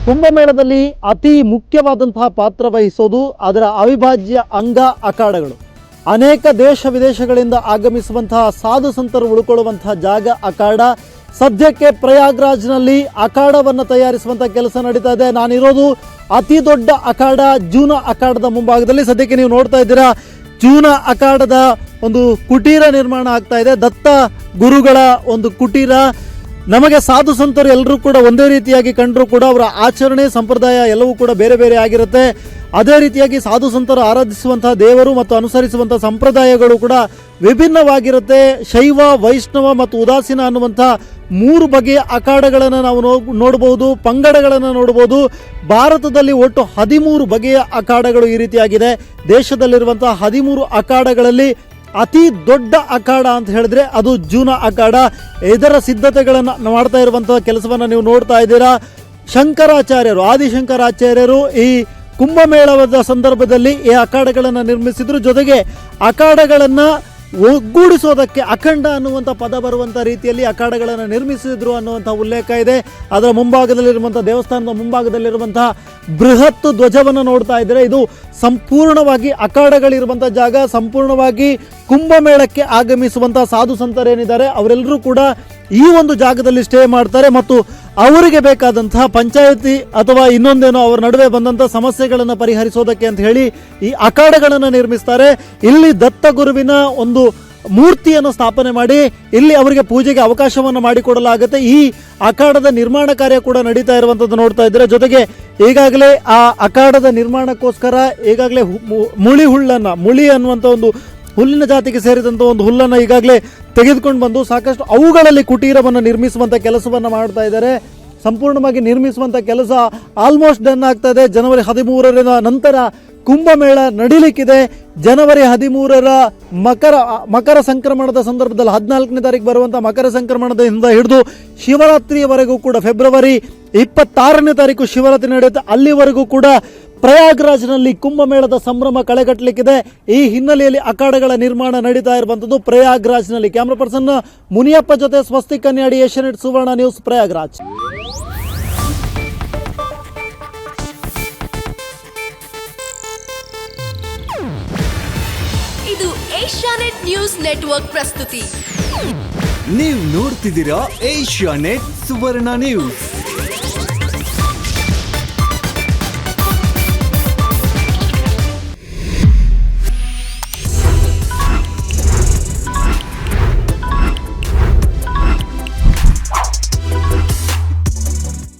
ಕುಂಭಮೇಳದಲ್ಲಿ ಅತಿ ಮುಖ್ಯವಾದಂತಹ ಪಾತ್ರ ವಹಿಸೋದು ಅದರ ಅವಿಭಾಜ್ಯ ಅಂಗ ಅಖಾಡಗಳು. ಅನೇಕ ದೇಶ ವಿದೇಶಗಳಿಂದ ಆಗಮಿಸುವಂತಹ ಸಾಧು ಸಂತರು ಉಳ್ಕೊಳ್ಳುವಂತಹ ಜಾಗ ಅಖಾಡ. ಸದ್ಯಕ್ಕೆ ಪ್ರಯಾಗ್ರಾಜ್ನಲ್ಲಿ ಅಖಾಡವನ್ನು ತಯಾರಿಸುವಂಥ ಕೆಲಸ ನಡೀತಾ ಇದೆ. ನಾನಿರೋದು ಅತಿ ದೊಡ್ಡ ಅಖಾಡ ಜೂನ ಅಖಾಡದ ಮುಂಭಾಗದಲ್ಲಿ. ಸದ್ಯಕ್ಕೆ ನೀವು ನೋಡ್ತಾ ಇದ್ದೀರಾ, ಜೂನ ಅಖಾಡದ ಒಂದು ಕುಟೀರ ನಿರ್ಮಾಣ ಆಗ್ತಾ ಇದೆ. ದತ್ತ ಗುರುಗಳ ಒಂದು ಕುಟೀರ. ನಮಗೆ ಸಾಧು ಸಂತರು ಎಲ್ಲರೂ ಕೂಡ ಒಂದೇ ರೀತಿಯಾಗಿ ಕಂಡರೂ ಕೂಡ ಅವರ ಆಚರಣೆ ಸಂಪ್ರದಾಯ ಎಲ್ಲವೂ ಕೂಡ ಬೇರೆ ಬೇರೆ ಆಗಿರುತ್ತೆ. ಅದೇ ರೀತಿಯಾಗಿ ಸಾಧು ಸಂತರು ಆರಾಧಿಸುವಂತಹ ದೇವರು ಮತ್ತು ಅನುಸರಿಸುವಂಥ ಸಂಪ್ರದಾಯಗಳು ಕೂಡ ವಿಭಿನ್ನವಾಗಿರುತ್ತೆ. ಶೈವ, ವೈಷ್ಣವ ಮತ್ತು ಉದಾಸೀನ ಅನ್ನುವಂಥ ಮೂರು ಬಗೆಯ ಅಖಾಡಗಳನ್ನು ನಾವು ನೋಡಬಹುದು, ಪಂಗಡಗಳನ್ನು ನೋಡಬಹುದು. ಭಾರತದಲ್ಲಿ ಒಟ್ಟು 13 ಬಗೆಯ ಅಖಾಡಗಳು ಈ ರೀತಿಯಾಗಿದೆ. ದೇಶದಲ್ಲಿರುವಂತಹ 13 ಅಖಾಡಗಳಲ್ಲಿ ಅತಿ ದೊಡ್ಡ ಅಖಾಡ ಅಂತ ಹೇಳಿದ್ರೆ ಅದು ಜೂನ ಅಖಾಡ. ಇದರ ಸಿದ್ಧತೆಗಳನ್ನು ಮಾಡ್ತಾ ಇರುವಂತಹ ಕೆಲಸವನ್ನು ನೀವು ನೋಡ್ತಾ ಇದ್ದೀರಾ. ಶಂಕರಾಚಾರ್ಯರು, ಆದಿಶಂಕರಾಚಾರ್ಯರು ಈ ಕುಂಭಮೇಳದ ಸಂದರ್ಭದಲ್ಲಿ ಈ ಅಖಾಡಗಳನ್ನು ನಿರ್ಮಿಸಿದ್ರು. ಜೊತೆಗೆ ಅಖಾಡಗಳನ್ನು ಒಗ್ಗೂಡಿಸೋದಕ್ಕೆ ಅಖಂಡ ಅನ್ನುವಂಥ ಪದ ಬರುವಂಥ ರೀತಿಯಲ್ಲಿ ಅಖಾಡಗಳನ್ನು ನಿರ್ಮಿಸಿದ್ರು ಅನ್ನುವಂಥ ಉಲ್ಲೇಖ ಇದೆ. ಅದರ ಮುಂಭಾಗದಲ್ಲಿರುವಂಥ ದೇವಸ್ಥಾನದ ಮುಂಭಾಗದಲ್ಲಿರುವಂತಹ ಬೃಹತ್ ಧ್ವಜವನ್ನು ನೋಡ್ತಾ ಇದ್ದರೆ ಇದು ಸಂಪೂರ್ಣವಾಗಿ ಅಖಾಡಗಳಿರುವಂಥ ಜಾಗ. ಸಂಪೂರ್ಣವಾಗಿ ಕುಂಭಮೇಳಕ್ಕೆ ಆಗಮಿಸುವಂಥ ಸಾಧು ಸಂತರೇನಿದ್ದಾರೆ ಅವರೆಲ್ಲರೂ ಕೂಡ ಈ ಒಂದು ಜಾಗದಲ್ಲಿ ಸ್ಟೇ ಮಾಡ್ತಾರೆ ಮತ್ತು ಅವರಿಗೆ ಬೇಕಾದಂತಹ ಪಂಚಾಯತಿ ಅಥವಾ ಇನ್ನೊಂದೇನೋ ಅವರ ನಡುವೆ ಬಂದಂಥ ಸಮಸ್ಯೆಗಳನ್ನು ಪರಿಹರಿಸೋದಕ್ಕೆ ಅಂತ ಹೇಳಿ ಈ ಅಖಾಡಗಳನ್ನು ನಿರ್ಮಿಸ್ತಾರೆ. ಇಲ್ಲಿ ದತ್ತ ಗುರುವಿನ ಒಂದು ಮೂರ್ತಿಯನ್ನು ಸ್ಥಾಪನೆ ಮಾಡಿ ಇಲ್ಲಿ ಅವರಿಗೆ ಪೂಜೆಗೆ ಅವಕಾಶವನ್ನು ಮಾಡಿಕೊಡಲಾಗುತ್ತೆ. ಈ ಅಖಾಡದ ನಿರ್ಮಾಣ ಕಾರ್ಯ ಕೂಡ ನಡೀತಾ ಇರುವಂಥದ್ದು ನೋಡ್ತಾ ಇದ್ದಾರೆ. ಜೊತೆಗೆ ಈಗಾಗಲೇ ಆ ಅಖಾಡದ ನಿರ್ಮಾಣಕ್ಕೋಸ್ಕರ ಈಗಾಗಲೇ ಮುಳಿ ಅನ್ನುವಂಥ ಒಂದು ಹುಲ್ಲಿನ ಜಾತಿಗೆ ಸೇರಿದಂಥ ಒಂದು ಹುಲ್ಲನ್ನು ಈಗಾಗಲೇ ತೆಗೆದುಕೊಂಡು ಬಂದು ಸಾಕಷ್ಟು ಅವುಗಳಲ್ಲಿ ಕುಟೀರವನ್ನು ನಿರ್ಮಿಸುವಂಥ ಕೆಲಸವನ್ನು ಮಾಡ್ತಾ ಇದ್ದಾರೆ. ಸಂಪೂರ್ಣವಾಗಿ ನಿರ್ಮಿಸುವಂಥ ಕೆಲಸ ಆಲ್ಮೋಸ್ಟ್ ಡನ್ ಆಗ್ತಾ ಇದೆ. ಜನವರಿ 13ರ ನಂತರ ಕುಂಭಮೇಳ ನಡೀಲಿಕ್ಕಿದೆ. ಜನವರಿ 13ರ ಮಕರ ಸಂಕ್ರಮಣದ ಸಂದರ್ಭದಲ್ಲಿ 14ನೇ ತಾರೀಕು ಬರುವಂಥ ಮಕರ ಸಂಕ್ರಮಣದಿಂದ ಹಿಡಿದು ಶಿವರಾತ್ರಿಯವರೆಗೂ ಕೂಡ ಫೆಬ್ರವರಿ 26ನೇ ತಾರೀಕು ಶಿವರಾತ್ರಿ ನಡೆಯುತ್ತೆ. ಅಲ್ಲಿವರೆಗೂ ಕೂಡ ಪ್ರಯಾಗ್ರಾಜ್ನಲ್ಲಿ ಕುಂಭಮೇಳದ ಸಂಭ್ರಮ ಕಳೆಗಟ್ಟಲಿಕ್ಕಿದೆ. ಈ ಹಿನ್ನೆಲೆಯಲ್ಲಿ ಅಖಾಡಗಳ ನಿರ್ಮಾಣ ನಡೀತಾ ಇರುವಂಥದ್ದು ಪ್ರಯಾಗ್ರಾಜ್ನಲ್ಲಿ. ಕ್ಯಾಮ್ರಾ ಪರ್ಸನ್ ಮುನಿಯಪ್ಪ ಜೊತೆ ಸ್ವಸ್ತಿಕ್ ಕನ್ಯಾಡಿ, ಏಷ್ಯಾನೆಟ್ ಸುವರ್ಣ ನ್ಯೂಸ್, ಪ್ರಯಾಗ್ರಾಜ್. ಇದು ಏಷ್ಯಾನೆಟ್ ನ್ಯೂಸ್ ನೆಟ್ವರ್ಕ್ ಪ್ರಸ್ತುತಿ. ನೀವು ನೋಡ್ತಿದ್ದೀರಾ ಏಷ್ಯಾನೆಟ್ ಸುವರ್ಣ ನ್ಯೂಸ್.